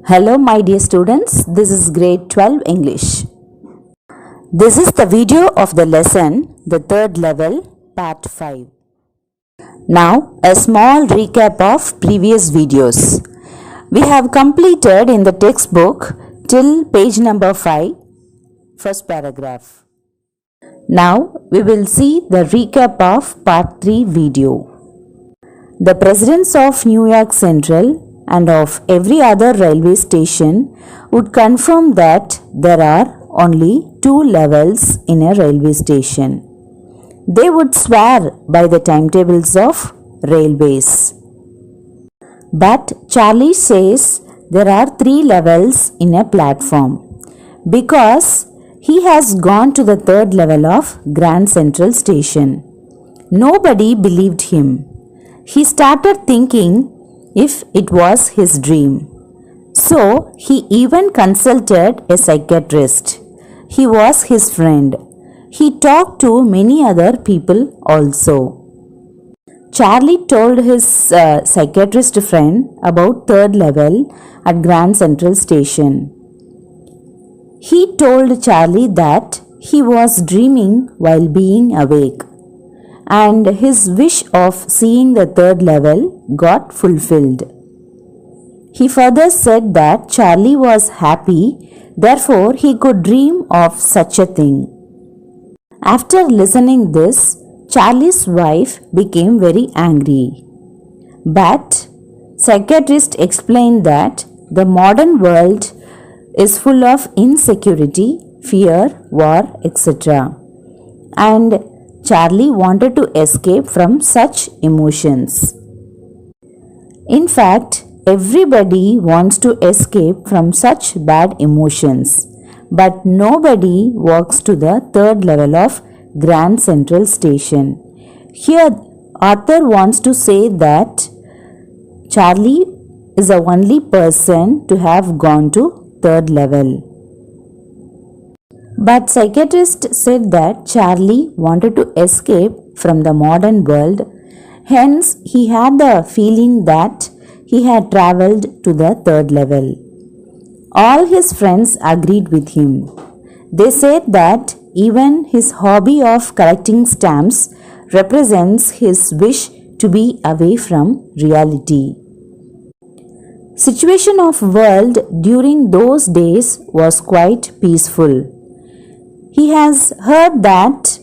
Hello my dear students, this is grade 12 English. This is the video of the lesson, the third level, part 5. Now a small recap of previous videos. We have completed in the textbook till page number 5, first paragraph. Now we will see the recap of part 3 video. The presidents of New York Central and of every other railway station would confirm that there are only 2 levels in a railway station. They would swear by the timetables of railways. But Charlie says there are 3 levels in a platform because he has gone to the 3rd level of Grand Central Station. Nobody believed him. He started thinking if it was his dream. So he even consulted a psychiatrist. He was his friend. He talked to many other people also. Charlie told his psychiatrist friend about 3rd level at Grand Central Station. He told Charlie that he was dreaming while being awake, and his wish of seeing the 3rd level got fulfilled. He further said that Charlie was happy, therefore he could dream of such a thing. After listening this, Charlie's wife became very angry. But psychiatrist explained that the modern world is full of insecurity, fear, war, etc. And Charlie wanted to escape from such emotions. In fact, everybody wants to escape from such bad emotions, but nobody walks to the 3rd level of Grand Central Station. Here, author wants to say that Charlie is the only person to have gone to 3rd level. But psychiatrist said that Charlie wanted to escape from the modern world. Hence, he had the feeling that he had travelled to the 3rd level. All his friends agreed with him. They said that even his hobby of collecting stamps represents his wish to be away from reality. Situation of world during those days was quite peaceful. He has heard that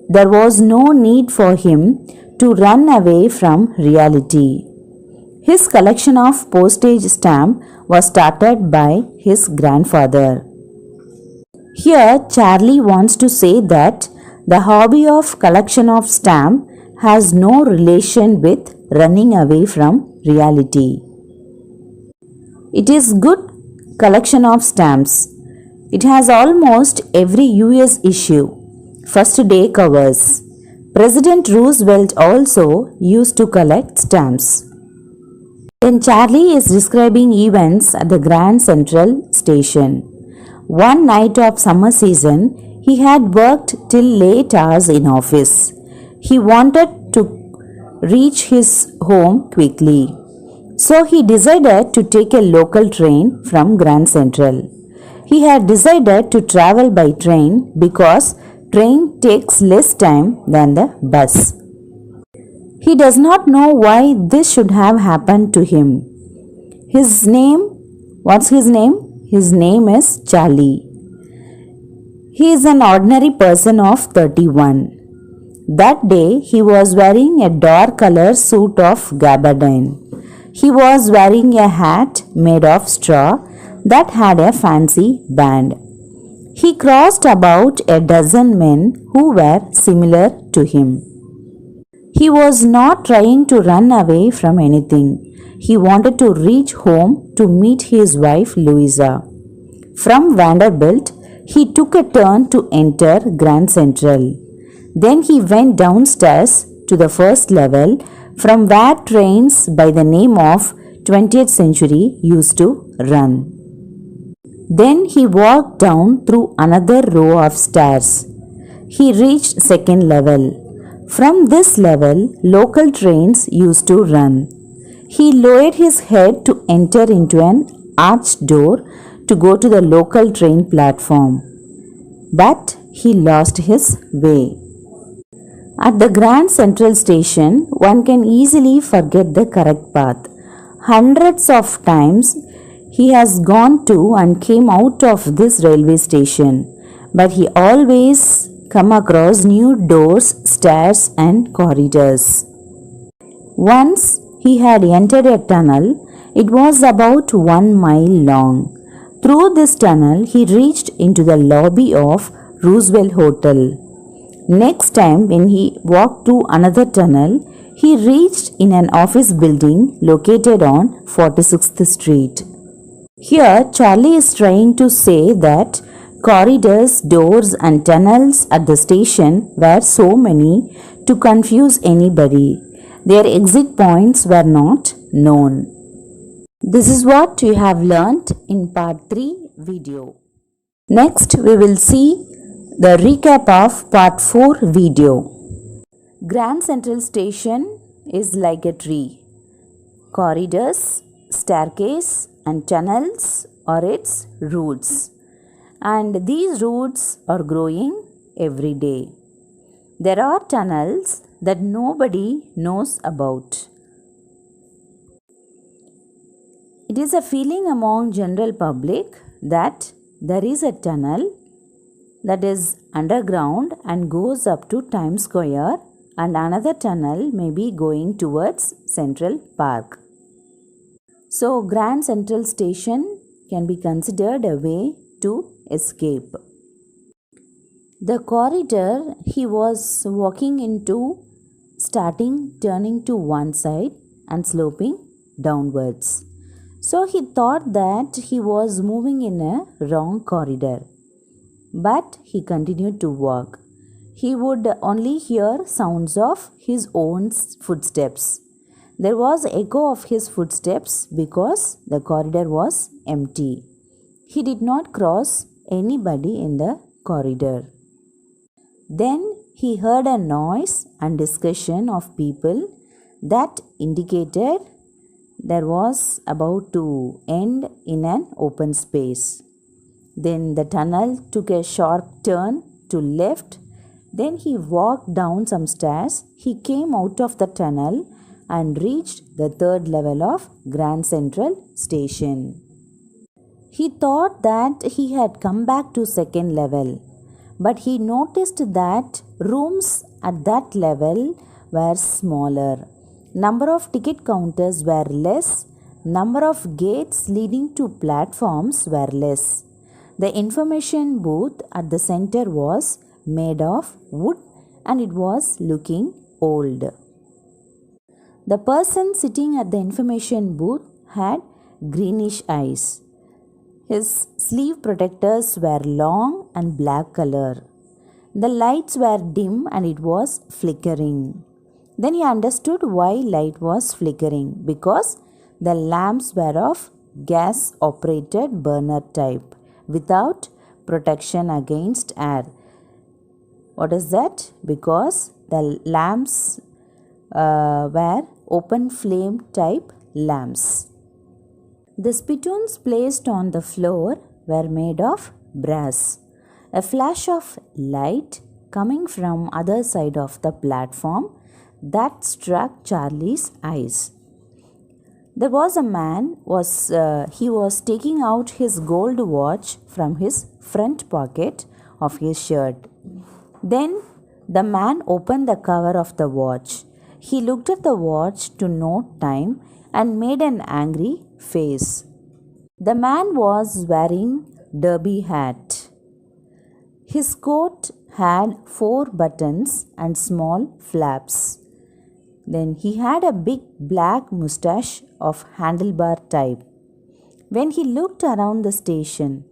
there was no need for him to run away from reality. His collection of postage stamp was started by his grandfather. Here Charlie wants to say that the hobby of collection of stamp has no relation with running away from reality. It is good collection of stamps. It has almost every US issue. First day covers. President Roosevelt also used to collect stamps. Then Charlie is describing events at the Grand Central Station. One night of summer season, he had worked till late hours in office. He wanted to reach his home quickly. So he decided to take a local train from Grand Central. He had decided to travel by train because train takes less time than the bus. He does not know why this should have happened to him. What's his name? His name is Charlie. He is an ordinary person of 31. That day he was wearing a dark color suit of gabardine. He was wearing a hat made of straw that had a fancy band. He crossed about a dozen men who were similar to him. He was not trying to run away from anything. He wanted to reach home to meet his wife Louisa. From Vanderbilt, he took a turn to enter Grand Central. Then he went downstairs to the 1st level from where trains by the name of 20th Century used to run. Then he walked down through another row of stairs. He reached 2nd level. From this level, local trains used to run. He lowered his head to enter into an arched door to go to the local train platform. But he lost his way. At the Grand Central Station, one can easily forget the correct path. Hundreds of times he has gone to and came out of this railway station, but he always come across new doors, stairs and corridors. Once he had entered a tunnel. It was about 1 mile long. Through this tunnel, he reached into the lobby of Roosevelt Hotel. Next time, when he walked through another tunnel, he reached in an office building located on 46th Street. Here, Charlie is trying to say that corridors, doors and tunnels at the station were so many to confuse anybody. Their exit points were not known. This is what you have learnt in part 3 video. Next, we will see the recap of part 4 video. Grand Central Station is like a tree. Corridors, staircase and tunnels are its roots. And these roots are growing every day. There are tunnels that nobody knows about. It is a feeling among general public that there is a tunnel that is underground and goes up to Times Square, and another tunnel may be going towards Central Park. So Grand Central Station can be considered a way to escape. The corridor he was walking into starting turning to one side and sloping downwards. So he thought that he was moving in a wrong corridor. But he continued to walk. He would only hear sounds of his own footsteps. There was echo of his footsteps because the corridor was empty. He did not cross anybody in the corridor. Then he heard a noise and discussion of people that indicated there was about to end in an open space. Then the tunnel took a sharp turn to left. Then he walked down some stairs. He came out of the tunnel and reached the 3rd level of Grand Central Station. He thought that he had come back to 2nd level, but he noticed that rooms at that level were smaller. Number of ticket counters were less. Number of gates leading to platforms were less. The information booth at the center was made of wood and it was looking old. The person sitting at the information booth had greenish eyes. His sleeve protectors were long and black color. The lights were dim and it was flickering. Then he understood why light was flickering, because the lamps were of gas operated burner type without protection against air. What is that? Because the lamps were open flame type lamps. The spittoons placed on the floor were made of brass. A flash of light coming from other side of the platform that struck Charlie's eyes. There was a man, he was taking out his gold watch from his front pocket of his shirt. Then the man opened the cover of the watch. He looked at the watch to note time and made an angry face. The man was wearing derby hat. His coat had 4 buttons and small flaps. Then he had a big black moustache of handlebar type. When he looked around the station,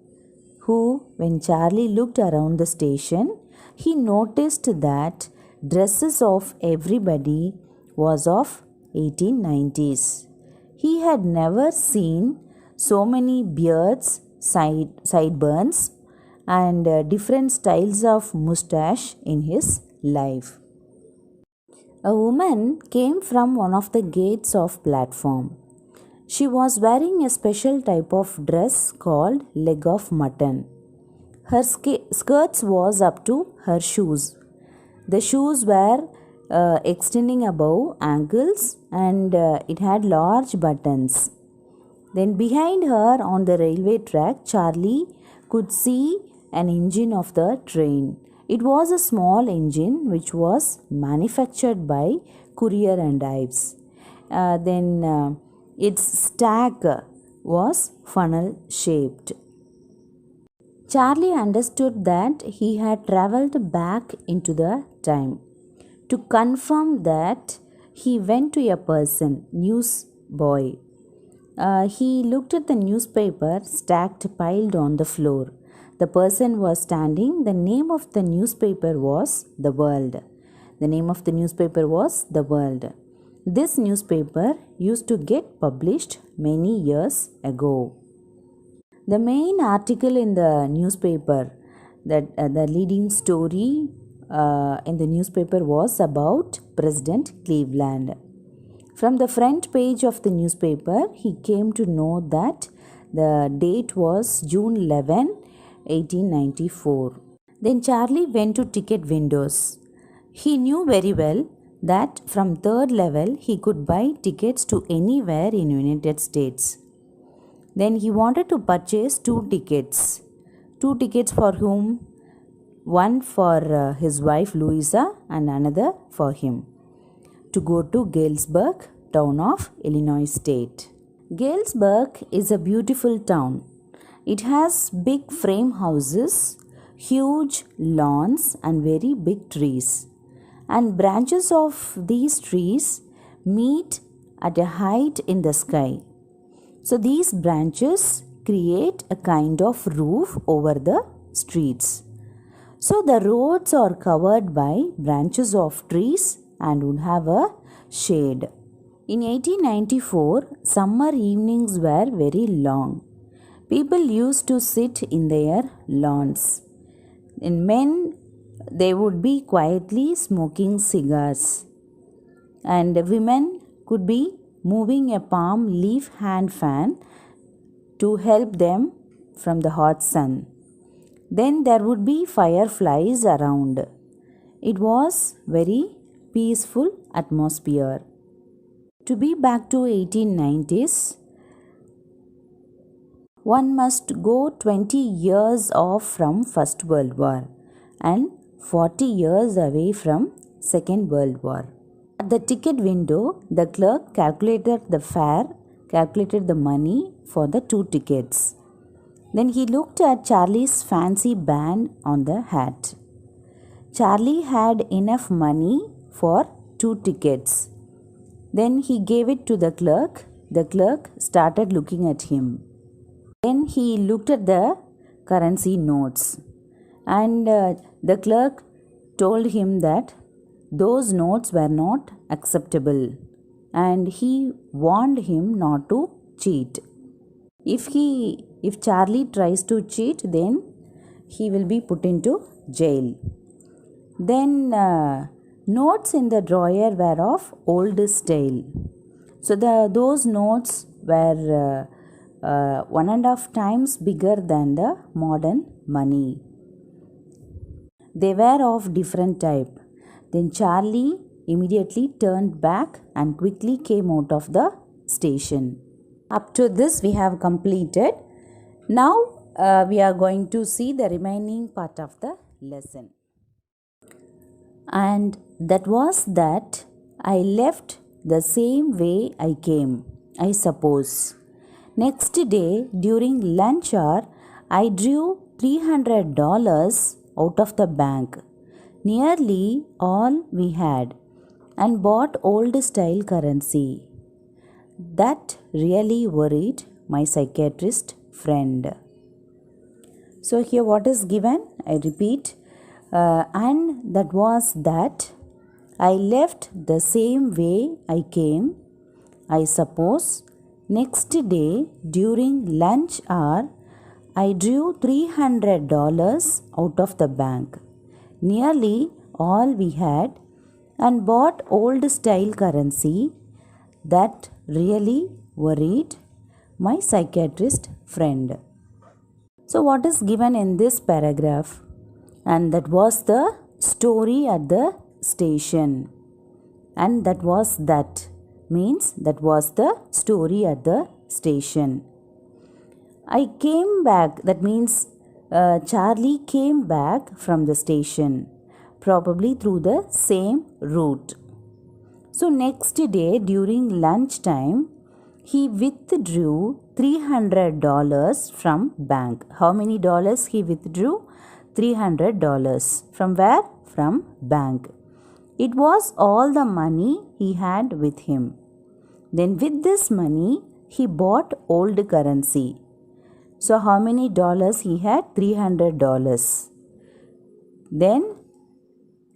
when Charlie looked around the station, he noticed that dresses of everybody was of 1890s. He had never seen so many beards, sideburns and different styles of moustache in his life. A woman came from one of the gates of platform. She was wearing a special type of dress called leg of mutton. Her skirts was up to her shoes. The shoes were extending above ankles and it had large buttons. Then behind her on the railway track, Charlie could see an engine of the train. It was a small engine which was manufactured by Courier and Ives. Its stack was funnel shaped. Charlie understood that he had travelled back into the time. To confirm that, he went to a person, newsboy. He looked at the newspaper stacked piled on the floor. The person was standing. The name of the newspaper was The World. The name of the newspaper was The World. This newspaper used to get published many years ago. The main article in the newspaper, the leading story in the newspaper was about President Cleveland. From the front page of the newspaper, he came to know that the date was June 11, 1894. Then Charlie went to ticket windows. He knew very well that from third level he could buy tickets to anywhere in United States. Then he wanted to purchase 2 tickets. 2 tickets for whom? One for his wife Louisa and another for him. To go to Galesburg, town of Illinois State. Galesburg is a beautiful town. It has big frame houses, huge lawns and very big trees. And branches of these trees meet at a height in the sky. So these branches create a kind of roof over the streets. So the roads are covered by branches of trees and would have a shade. In 1894, summer evenings were very long. People used to sit in their lawns. In men, they would be quietly smoking cigars. And women could be moving a palm leaf hand fan to help them from the hot sun. Then there would be fireflies around. It was very peaceful atmosphere. To be back to 1890s, one must go 20 years off from First World War and 40 years away from Second World War. At the ticket window, the clerk calculated the fare, calculated the money for the 2 tickets. Then he looked at Charlie's fancy band on the hat. Charlie had enough money for 2 tickets. Then he gave it to the clerk. The clerk started looking at him. Then he looked at the currency notes. And the clerk told him that those notes were not acceptable. And he warned him not to cheat. If Charlie tries to cheat, then he will be put into jail. Then notes in the drawer were of old style. So those notes were 1.5 times bigger than the modern money. They were of different type. Then Charlie immediately turned back and quickly came out of the station. Up to this we have completed. Now we are going to see the remaining part of the lesson. And that was that I left the same way I came, I suppose. Next day during lunch hour, I drew $300 out of the bank, nearly all we had, and bought old style currency. That really worried my psychiatrist friend. So here what is given? I repeat. And that was that I left the same way I came, I suppose. Next day during lunch hour, I drew $300 out of the bank, nearly all we had, and bought old style currency. That really worried, my psychiatrist friend. So, what is given in this paragraph? And that was the story at the station. And that was that. Means that was the story at the station. I came back. That means Charlie came back from the station. Probably through the same route. So, next day during lunchtime, he withdrew $300 from bank. How many dollars he withdrew? $300. From where? From bank. It was all the money he had with him. Then with this money, he bought old currency. So how many dollars he had? $300. Then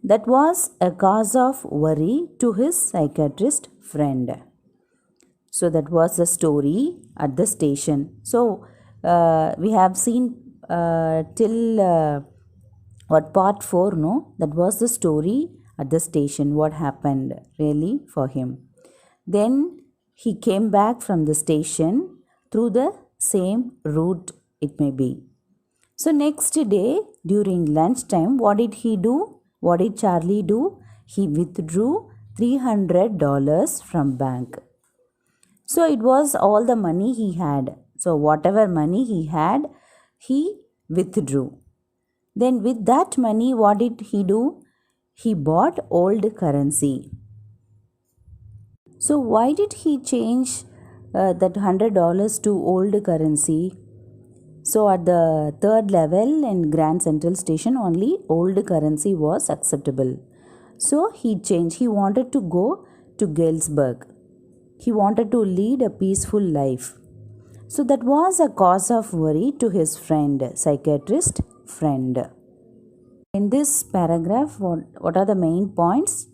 that was a cause of worry to his psychiatrist friend. So that was the story at the station. So we have seen till what part 4, no? That was the story at the station. What happened really for him. Then he came back from the station through the same route it may be. So next day during lunchtime, what did he do? What did Charlie do? He withdrew $300 from bank. So it was all the money he had. So whatever money he had, he withdrew. Then with that money, what did he do? He bought old currency. So why did he change that $100 to old currency? So at the third level in Grand Central Station, only old currency was acceptable. So he changed. He wanted to go to Galesburg. He wanted to lead a peaceful life. So that was a cause of worry to his friend, psychiatrist friend. In this paragraph, what are the main points?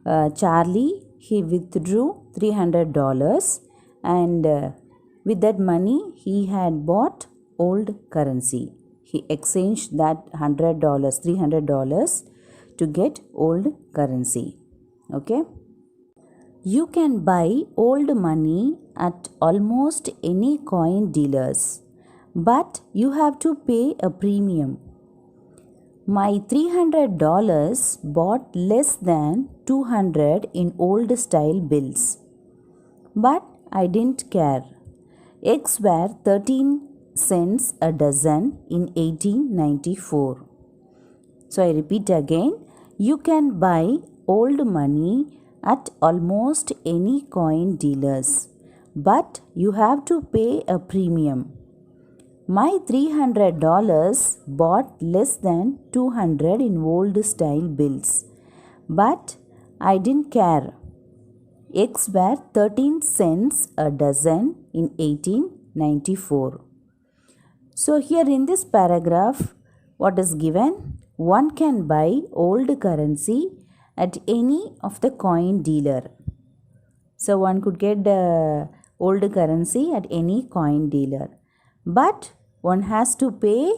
Charlie, he withdrew $300 and with that money he had bought old currency. He exchanged that $300 to get old currency. Okay. You can buy old money at almost any coin dealers, but you have to pay a premium. My $300 bought less than $200 in old style bills, but I didn't care. Eggs were 13 cents a dozen in 1894. So I repeat again, you can buy old money at almost any coin dealers, but you have to pay a premium. My $300 bought less than $200 in old style bills, but I didn't care. Eggs were 13 cents a dozen in 1894. So here in this paragraph, what is given? One can buy old currency at any of the coin dealer. So one could get the old currency at any coin dealer. But one has to pay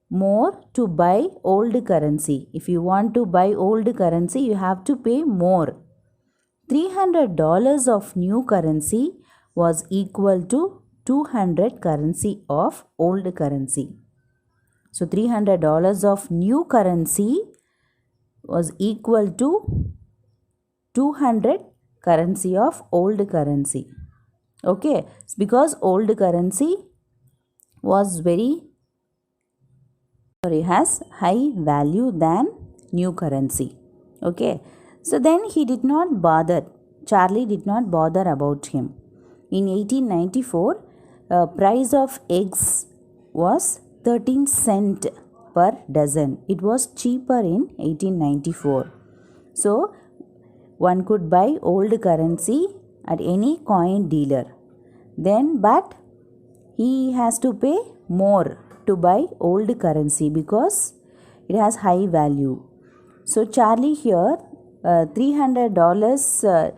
more to buy old currency. If you want to buy old currency, you have to pay more. $300 of new currency was equal to 200 currency of old currency. So $300 of new currency was equal to 200 currency of old currency. Okay, because old currency was has high value than new currency. Okay, so then he did not bother. Charlie did not bother about him. In 1894, price of eggs was 13 cents per dozen. It was cheaper in 1894. So one could buy old currency at any coin dealer. Then but he has to pay more to buy old currency because it has high value. So Charlie here $300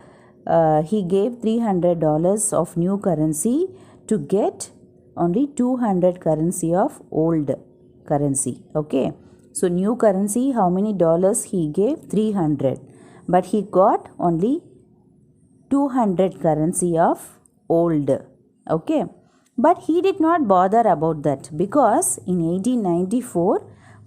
he gave $300 of new currency to get only 200 currency of old currency. Okay, so new currency, how many dollars he gave? 300, but he got only 200 currency of old. Okay, but he did not bother about that because in 1894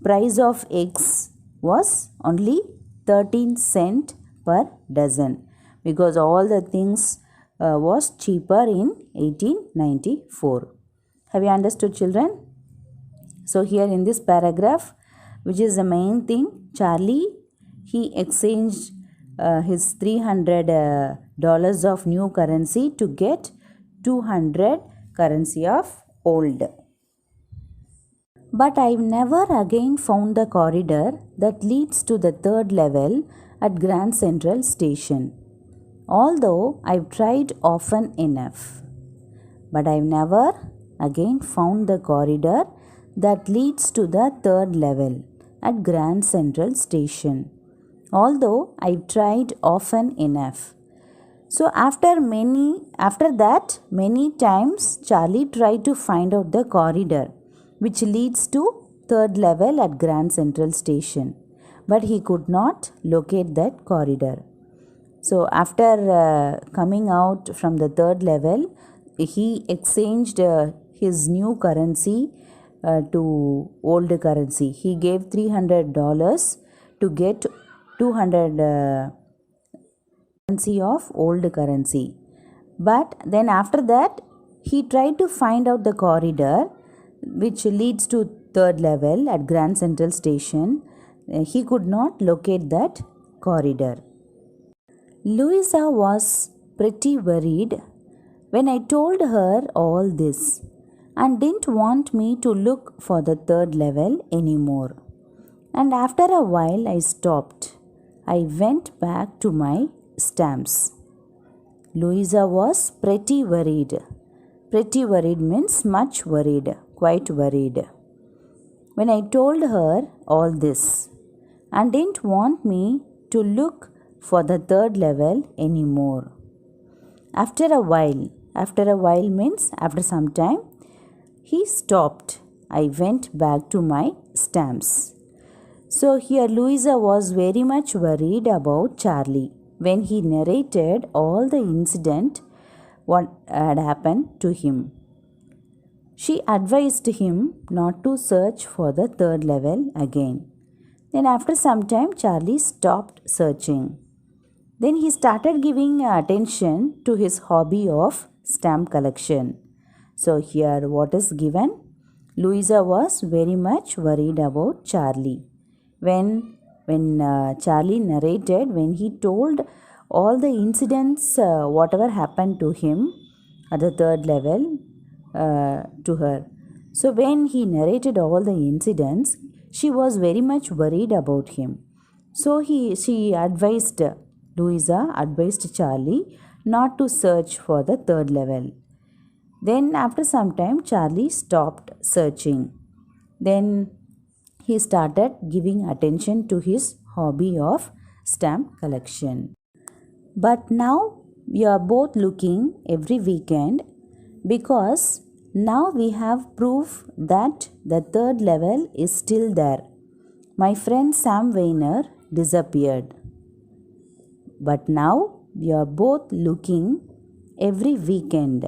price of eggs was only 13 cent per dozen, because all the things was cheaper in 1894. Have you understood, children? So here in this paragraph, which is the main thing, Charlie, he exchanged his $300 of new currency to get 200 currency of old. But I've never again found the corridor that leads to the third level at Grand Central Station, although I've tried often enough. But I've never again found the corridor that leads to the third level at Grand Central Station, although I've tried often enough. So after that many times Charlie tried to find out the corridor which leads to third level at Grand Central Station, but he could not locate that corridor. So after coming out from the third level, he exchanged his new currency to old currency. He gave $300 to get 200 currency of old currency. But then after that, he tried to find out the corridor which leads to third level at Grand Central Station. He could not locate that corridor. Louisa was pretty worried when I told her all this and didn't want me to look for the third level anymore. And after a while I stopped. I went back to my stamps. Louisa was pretty worried. Pretty worried means much worried, quite worried. When I told her all this and didn't want me to look for the third level anymore. After a while means after some time, he stopped. I went back to my stamps. So here Louisa was very much worried about Charlie when he narrated all the incident what had happened to him. She advised him not to search for the third level again. Then after some time Charlie stopped searching. Then he started giving attention to his hobby of stamp collection. So here what is given? Louisa was very much worried about Charlie. When Charlie narrated, when he told all the incidents, whatever happened to him at the third level to her. So when he narrated all the incidents, she was very much worried about him. So Louisa advised Charlie not to search for the third level. Then after some time, Charlie stopped searching. Then he started giving attention to his hobby of stamp collection. But now we are both looking every weekend because now we have proof that the third level is still there. My friend Sam Weiner disappeared. But now we are both looking every weekend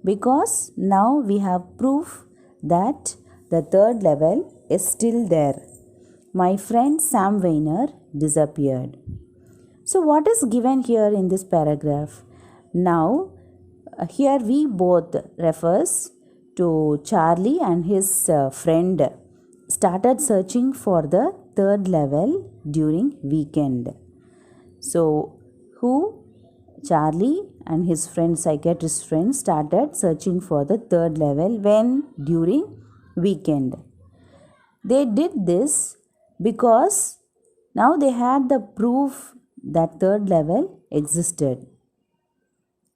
because now we have proof that the third level is still there. My friend Sam Weiner disappeared. So what is given here in this paragraph? Now here we both refers to Charlie and his friend started searching for the third level during weekend. So Charlie and his friend, psychiatrist friend, started searching for the third level when? During weekend. They did this because now they had the proof that third level existed.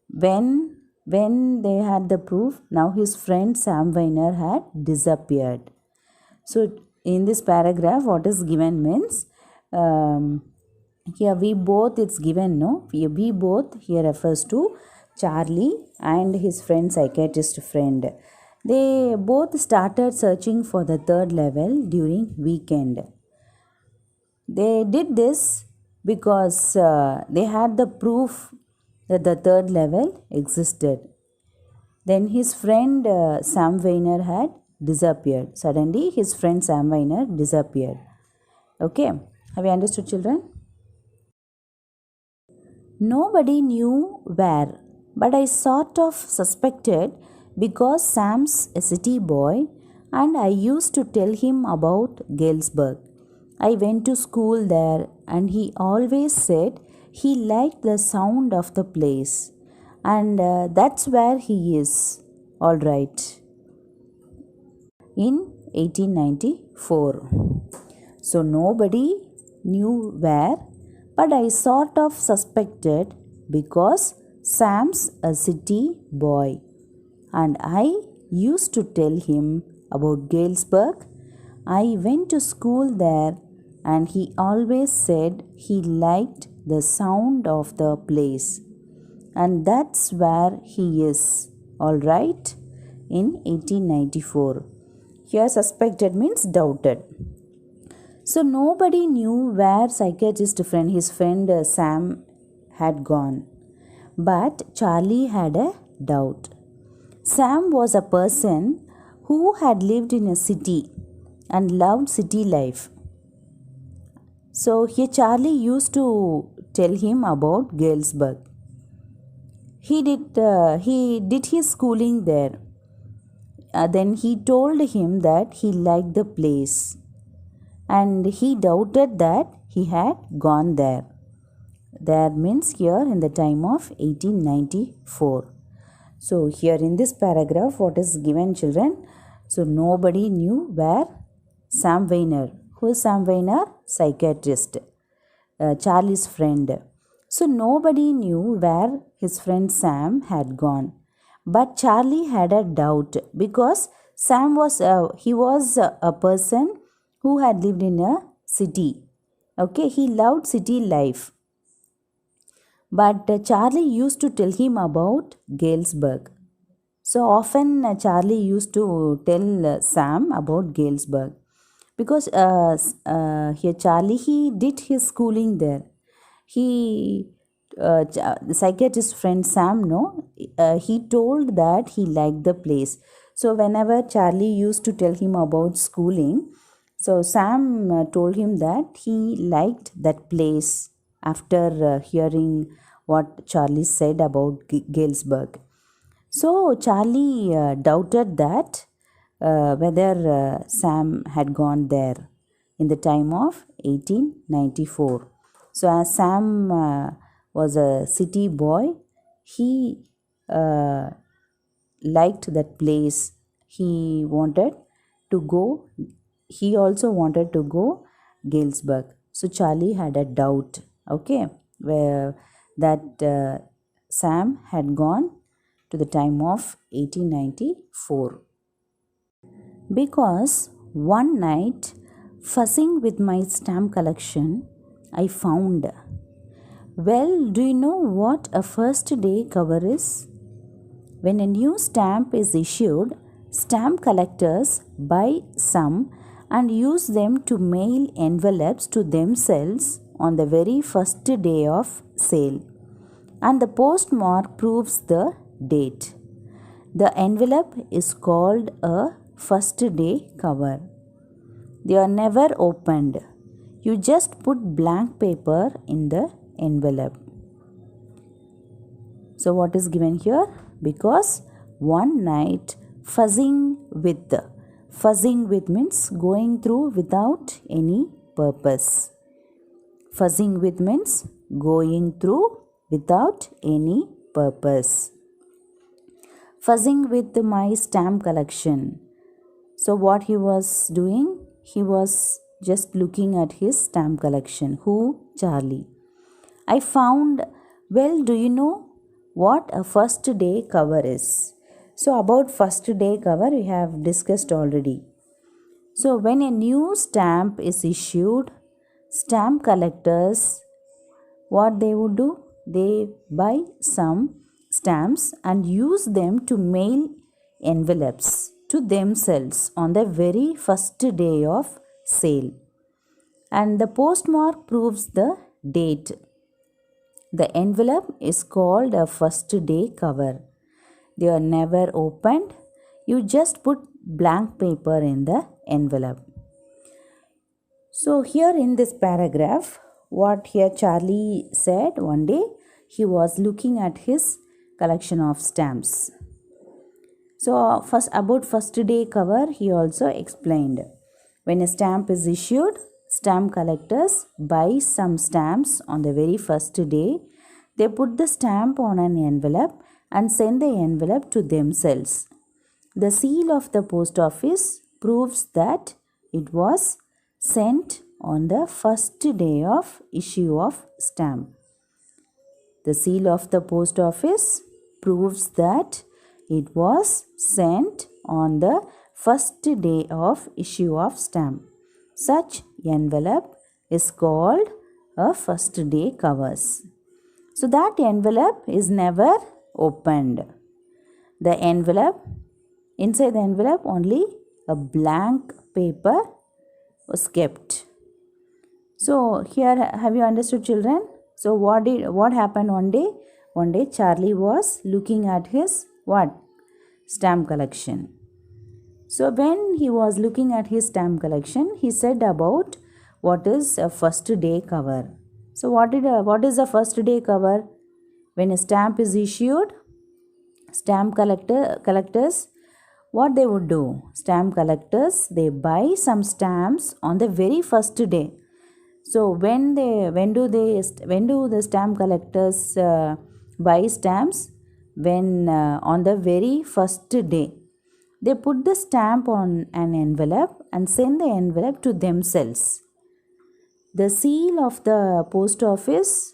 When they had the proof, now his friend Sam Weiner had disappeared. So in this paragraph, what is given means, here we both, it's given, no? We both here refers to Charlie and his friend, psychiatrist friend. They both started searching for the third level during weekend. They did this because they had the proof that the third level existed. Then his friend Sam Weiner had disappeared. Suddenly his friend Sam Weiner disappeared. Okay, have you understood, children? Nobody knew where, but I sort of suspected because Sam's a city boy and I used to tell him about Galesburg. I went to school there and he always said he liked the sound of the place, and that's where he is. All right. In 1894. So nobody knew where, but I sort of suspected because Sam's a city boy and I used to tell him about Galesburg. I went to school there and he always said he liked the sound of the place, and that's where he is. All right, in 1894. Here suspected means doubted. So nobody knew where psychiatrist friend, his friend Sam had gone. But Charlie had a doubt. Sam was a person who had lived in a city and loved city life. So here Charlie used to tell him about Galesburg. He did his schooling there. Then he told him that he liked the place, and he doubted that he had gone there. There means here in the time of 1894. So here in this paragraph, what is given, children? So nobody knew where Sam Weiner. Who is Sam Weiner? Psychiatrist. Charlie's friend. So nobody knew where his friend Sam had gone. But Charlie had a doubt because Sam was a person who had lived in a city. Okay, he loved city life. But Charlie used to tell him about Galesburg. So often Charlie used to tell Sam about Galesburg because here Charlie, he did his schooling there. The psychiatrist friend Sam, he told that he liked the place. So whenever Charlie used to tell him about schooling, so Sam told him that he liked that place after hearing what Charlie said about Galesburg. So Charlie doubted that whether Sam had gone there in the time of 1894. So as Sam was a city boy, he liked that place. He wanted to go. He also wanted to go Galesburg. So Charlie had a doubt. Okay, where that Sam had gone to the time of 1894. Because one night, fussing with my stamp collection, I found. Well, do you know what a first day cover is? When a new stamp is issued, stamp collectors buy some and use them to mail envelopes to themselves on the very first day of sale, and the postmark proves the date. The envelope is called a first day cover. They are never opened. You just put blank paper in the envelope. So what is given here? Because one night fuzzing with means going through without any purpose. Fuzzing with means going through without any purpose. Fuzzing with my stamp collection. So what he was doing? He was just looking at his stamp collection. Who? Charlie. I found, well, do you know what a first day cover is? So about first day cover we have discussed already. So when a new stamp is issued, stamp collectors, what they would do? They buy some stamps and use them to mail envelopes to themselves on the very first day of sale. And the postmark proves the date. The envelope is called a first day cover. They are never opened. You just put blank paper in the envelope. So here in this paragraph, what here Charlie said, one day he was looking at his collection of stamps. So first about first day cover he also explained. When a stamp is issued, stamp collectors buy some stamps on the very first day. They put the stamp on an envelope and send the envelope to themselves. The seal of the post office proves that it was sent on the first day of issue of stamp. The seal of the post office proves that it was sent on the first day of issue of stamp. Such envelope is called a first day covers. So that envelope is never opened. The envelope, inside the envelope only a blank paper was kept. So here, have you understood, children? So what happened one day? One day Charlie was looking at his what? Stamp collection. So when he was looking at his stamp collection, he said about what is a first day cover. So what is a first day cover? When a stamp is issued, stamp collectors, what they would do? Stamp collectors, they buy some stamps on the very first day. So when do the stamp collectors buy stamps? When on the very first day. They put the stamp on an envelope and send the envelope to themselves. The seal of the post office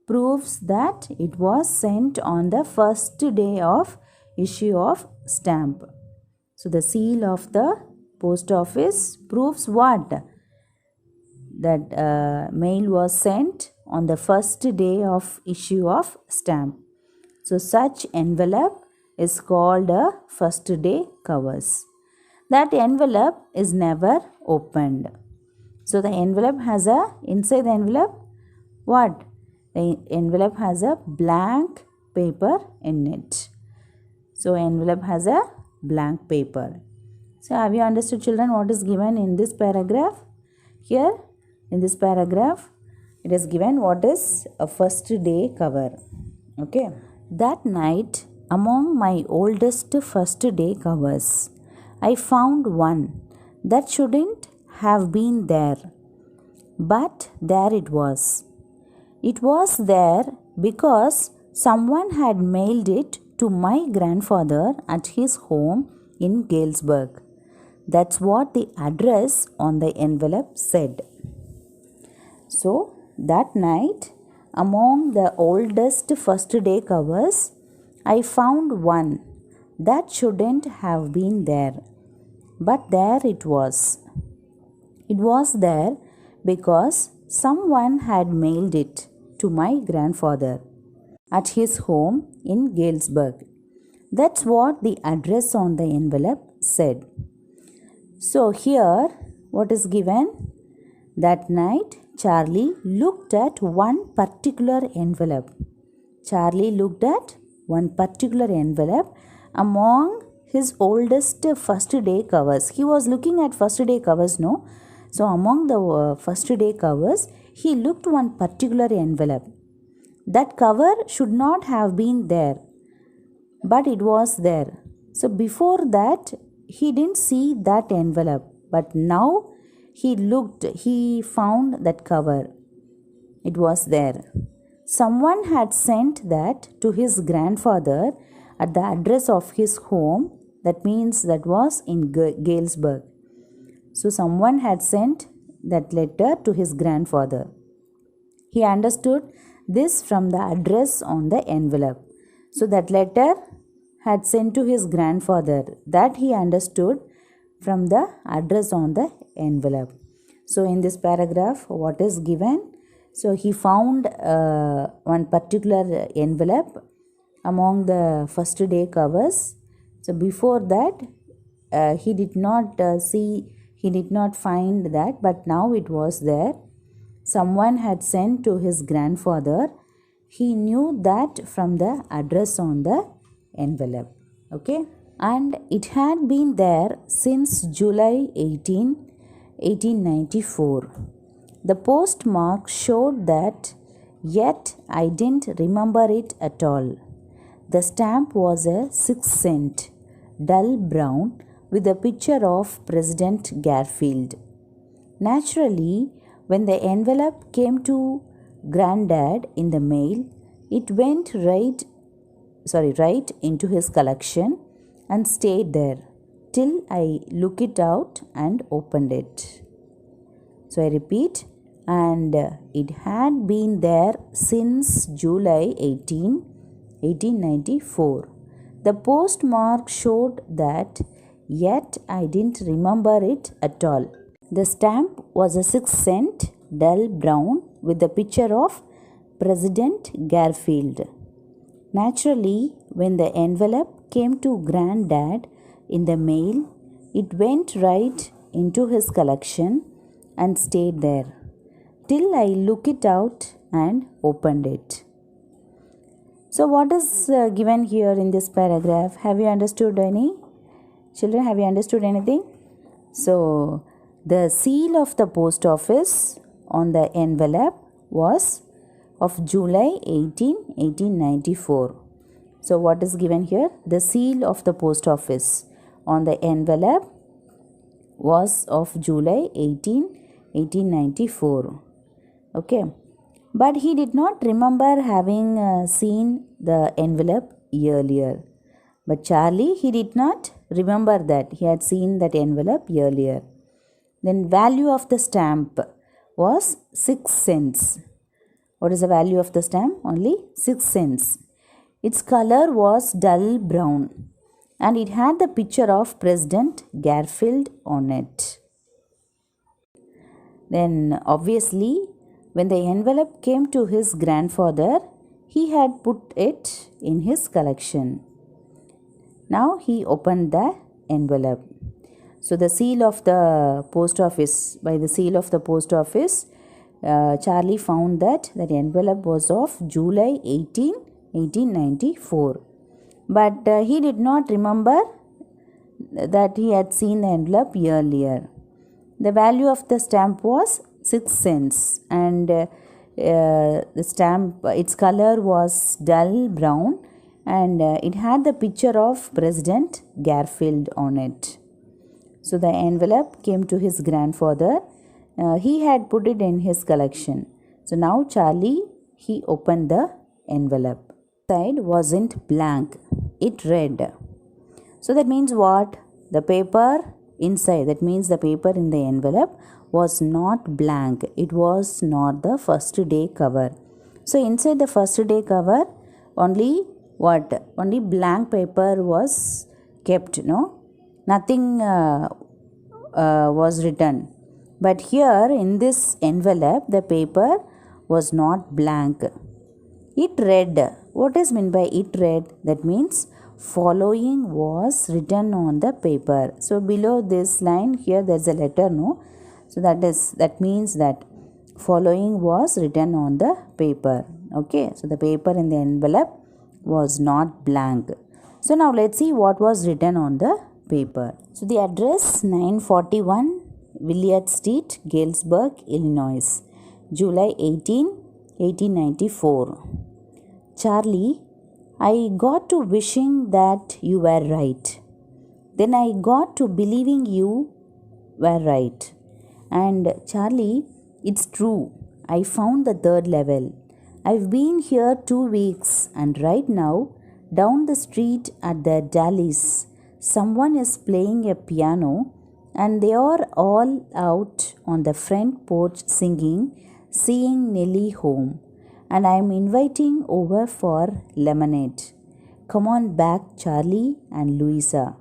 proves that it was sent on the first day of issue of stamp. So the seal of the post office proves what? That mail was sent on the first day of issue of stamp. So such envelope is called a first day covers. That envelope is never opened. So the envelope has inside the envelope, what? The envelope has a blank paper in it. So envelope has a blank paper. So have you understood, children, what is given in this paragraph? Here in this paragraph it is given what is a first day cover. Okay. That night, among my oldest first day covers, I found one that shouldn't have been there. But there it was. It was there because someone had mailed it to my grandfather at his home in Galesburg. That's what the address on the envelope said. So, that night, among the oldest first day covers, I found one that shouldn't have been there. But there it was. It was there because someone had mailed it to my grandfather at his home in Galesburg. That's what the address on the envelope said. So here, what is given? That night, Charlie looked at one particular envelope. Charlie looked at one particular envelope among his oldest first day covers. He was looking at first day covers, no? So among the first day covers, he looked one particular envelope. That cover should not have been there, but it was there. So before that, he didn't see that envelope, but now he found that cover. It was there. Someone had sent that to his grandfather at the address of his home. That means that was in Galesburg. So someone had sent that letter to his grandfather. He understood this from the address on the envelope. So that letter had sent to his grandfather. That he understood from the address on the envelope. So in this paragraph, what is given? So he found one particular envelope among the first day covers. So before that, he did not find that, but now it was there. Someone had sent to his grandfather He knew that from the address on the envelope. Okay, and it had been there since July 18, 1894. The postmark showed that, yet I didn't remember it at all. The stamp was a 6-cent, dull brown, with a picture of President Garfield. Naturally, when the envelope came to Granddad in the mail, it went right into his collection and stayed there till I look it out and opened it. So I repeat, and it had been there since July 18, 1894. The postmark showed that, yet I didn't remember it at all. The stamp was a 6-cent, dull brown, with the picture of President Garfield. Naturally, when the envelope came to Granddad in the mail, it went right into his collection and stayed there till I look it out and opened it. So what is given here in this paragraph? Have you understood any? Children, have you understood anything? So the seal of the post office on the envelope was of July 18, 1894. So what is given here? The seal of the post office on the envelope was of July 18, 1894. Okay. But he did not remember having seen the envelope earlier. But Charlie, he did not remember that he had seen that envelope earlier. Then value of the stamp was 6 cents. What is the value of the stamp? Only 6 cents. Its color was dull brown and it had the picture of President Garfield on it. Then obviously, when the envelope came to his grandfather, he had put it in his collection. Now he opened the envelope. So the seal of the post office, by the seal of the post office, Charlie found that envelope was of July 18, 1894. But he did not remember that he had seen the envelope earlier. The value of the stamp was 6 cents and the stamp, its color was dull brown and it had the picture of President Garfield on it. So the envelope came to his grandfather. He had put it in his collection. So now Charlie, he opened the envelope. The side wasn't blank. It read. So that means what? The paper inside, that means the paper in the envelope was not blank. It was not the first day cover. So inside the first day cover, only what? Only blank paper was kept, no? Nothing was written. But here in this envelope, the paper was not blank. It read. What is meant by it read? That means following was written on the paper. So below this line here there is a letter, no? So that means that following was written on the paper. Okay. So the paper in the envelope was not blank. So now let's see what was written on the paper. So the address 941 Williard Street, Galesburg, Illinois, July 18, 1894. Charlie, I got to wishing that you were right. Then I got to believing you were right. And Charlie, it's true. I found the 3rd level. I've been here 2 weeks and right now, down the street at the Dalles, someone is playing a piano and they are all out on the front porch singing, "Seeing Nellie Home." And I am inviting over for lemonade. Come on back, Charlie and Louisa.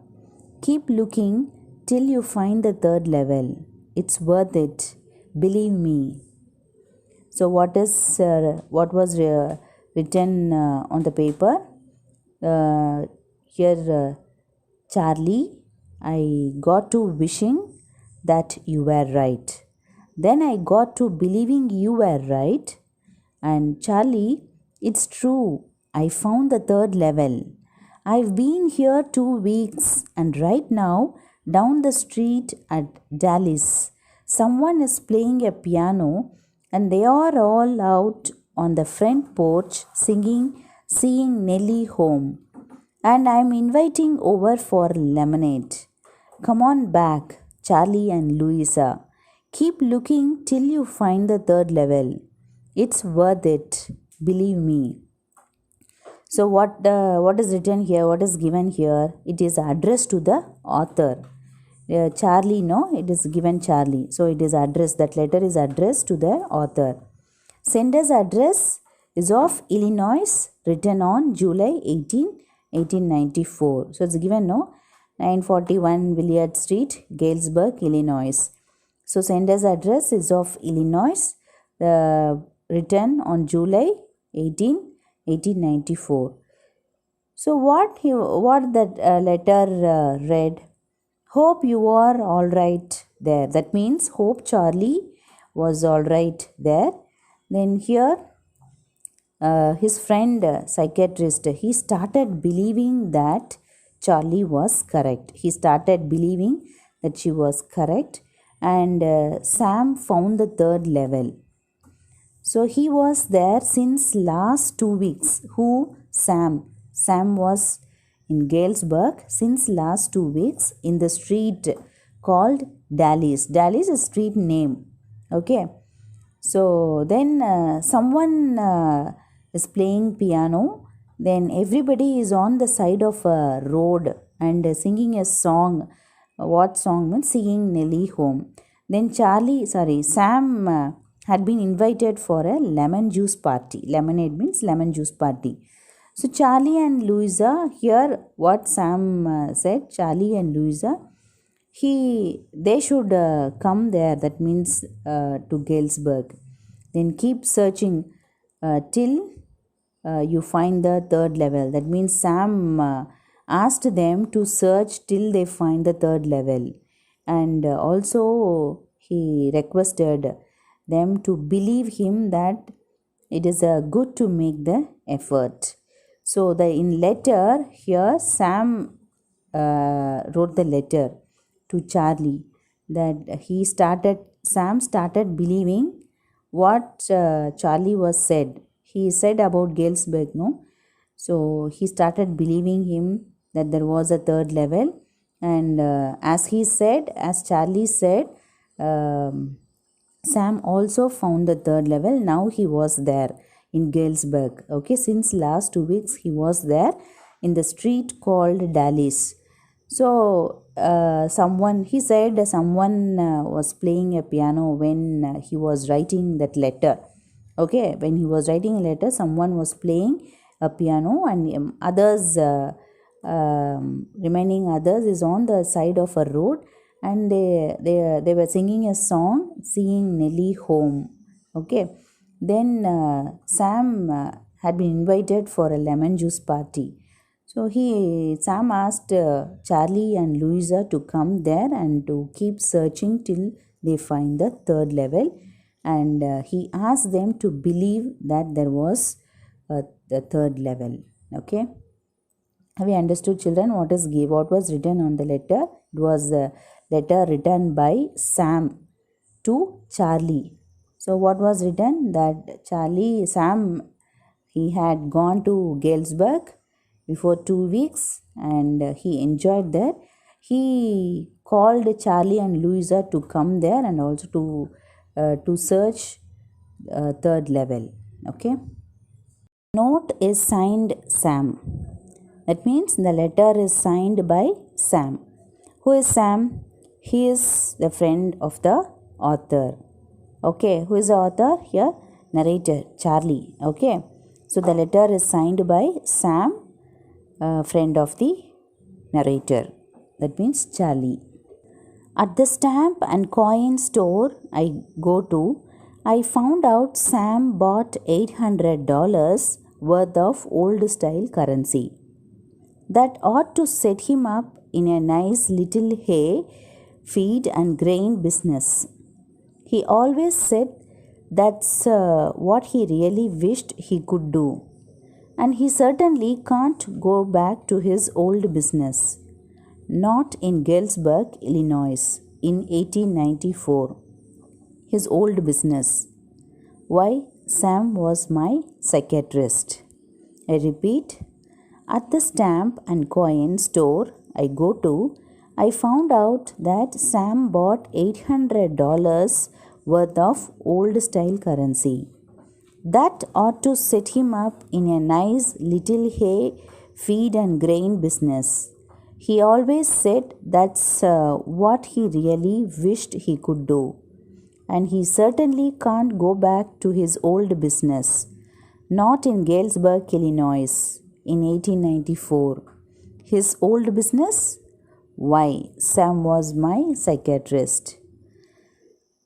Keep looking till you find the 3rd level. It's worth it. Believe me. So what was written on the paper? Here, Charlie, I got to wishing that you were right. Then I got to believing you were right. And Charlie, It's true. I found the third level. I've been here 2 weeks, and right now, down the street at Dallas, someone is playing a piano, and they are all out on the front porch singing, Seeing Nellie Home. And I'm inviting over for lemonade. Come on back, Charlie and Louisa. Keep looking till you find the third level. It's worth it, believe me. So what is written here? What is given here? It is addressed to the author. Charlie, no, it is given Charlie. So it is addressed. That letter is addressed to the author. Sender's address is of Illinois, written on July 18, 1894. So it's given, no, 941 Willard Street, Galesburg, Illinois. So sender's address is of Illinois, written on July 18, 1894. So what that letter read? Hope you are all right there. That means hope Charlie was all right there. Then here his friend psychiatrist, he started believing that Charlie was correct. He started believing that she was correct, and Sam found the third level. So he was there since last 2 weeks. Who? Sam. Sam was in Galesburg since last 2 weeks in the street called Dallas. Dallas is street name. Okay. So then someone is playing piano. Then everybody is on the side of a road and singing a song. What song means? Singing Nellie Home. Then Sam had been invited for a lemon juice party. Lemonade means lemon juice party. So Charlie and Louisa, here what Sam said, Charlie and Louisa, they should come there. That means to Galesburg. Then keep searching till you find the third level. That means Sam asked them to search till they find the third level. And also he requested them to believe him that it is good to make the effort. So in letter here, Sam wrote the letter to Charlie that Sam started believing what Charlie was said. He said about Galesburg, no? So he started believing him that there was a third level, and as Charlie said, Sam also found the third level. Now he was there in Galesburg. Okay, since last 2 weeks he was there in the street called Dallas. So someone was playing a piano when he was writing that letter. Okay, when he was writing a letter, someone was playing a piano, and remaining others is on the side of a road, and they were singing a song, Seeing Nellie Home. Okay, then Sam had been invited for a lemon juice party. So Sam asked Charlie and Louisa to come there and to keep searching till they find the third level. And he asked them to believe that there was the third level. Okay. Have you understood, children, what was written on the letter? It was a letter written by Sam to Charlie. So what was written? That Sam, he had gone to Galesburg before 2 weeks, and he enjoyed there. He called Charlie and Louisa to come there and also to search third level. Okay. Note is signed Sam. That means the letter is signed by Sam. Who is Sam? He is the friend of the author. Okay, who is the author? Here, narrator, Charlie. Okay, so the letter is signed by Sam, friend of the narrator. That means Charlie. At the stamp and coin store I go to, I found out Sam bought $800 worth of old style currency. That ought to set him up in a nice little hay, feed and grain business. He always said that's what he really wished he could do. and he certainly can't go back to his old business. Not in Galesburg, Illinois, in 1894. His old business. Why? Sam was my psychiatrist. I repeat, at the stamp and coin store I go to, I found out that Sam bought $800 worth of old style currency. That ought to set him up in a nice little hay, feed and grain business. He always said that's what he really wished he could do. And he certainly can't go back to his old business. Not in Galesburg, Illinois, in 1894. His old business? Why, Sam was my psychiatrist.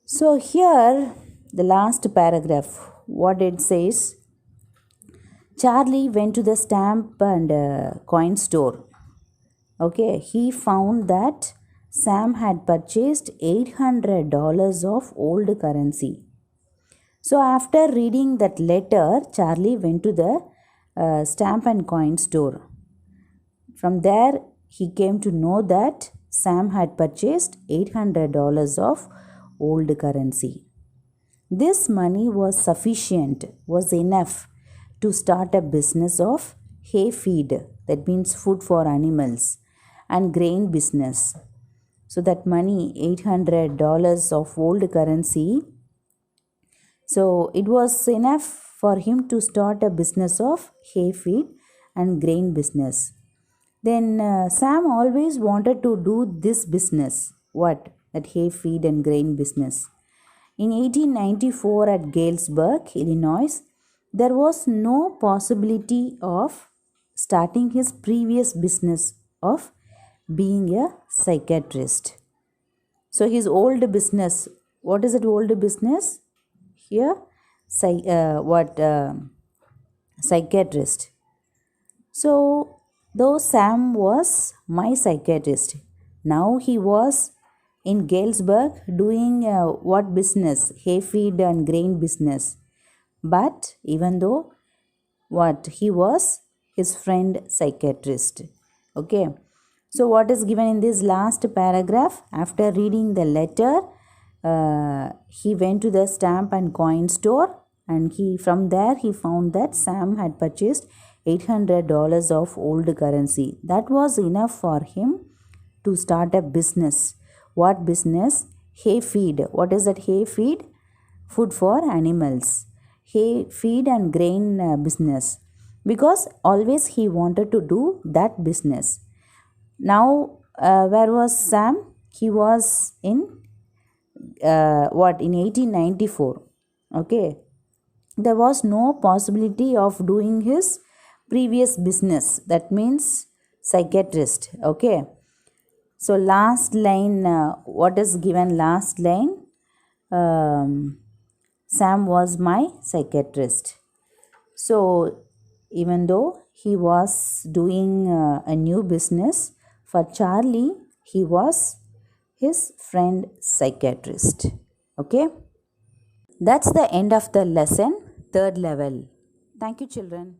So here, the last paragraph, what it says, Charlie went to the stamp and coin store. Okay, he found that Sam had purchased $800 of old currency. So after reading that letter, Charlie went to the stamp and coin store. From there, he came to know that Sam had purchased $800 of old currency. This money was sufficient, was enough to start a business of hay feed, that means food for animals, and grain business. So that money, $800 of old currency, so it was enough for him to start a business of hay feed and grain business. Then Sam always wanted to do this business. What? That hay feed and grain business. In 1894 at Galesburg, Illinois, there was no possibility of starting his previous business of being a psychiatrist. So his old business, what is that old business? Here, psychiatrist. So though Sam was my psychiatrist, now he was in Galesburg doing what business? Hay feed and grain business. But even though what? He was his friend psychiatrist. Okay. So what is given in this last paragraph? After reading the letter, he went to the stamp and coin store, and from there he found that Sam had purchased $800 of old currency. That was enough for him to start a business. What business? Hay feed. What is that hay feed? Food for animals. Hay feed and grain business. Because always he wanted to do that business. Now, where was Sam? He was in in 1894. Okay. There was no possibility of doing his previous business. That means psychiatrist. Okay. So last line, what is given last line? Sam was my psychiatrist. So even though he was doing a new business, for Charlie, he was his friend psychiatrist. Okay. That's the end of the lesson, third level. Thank you, children.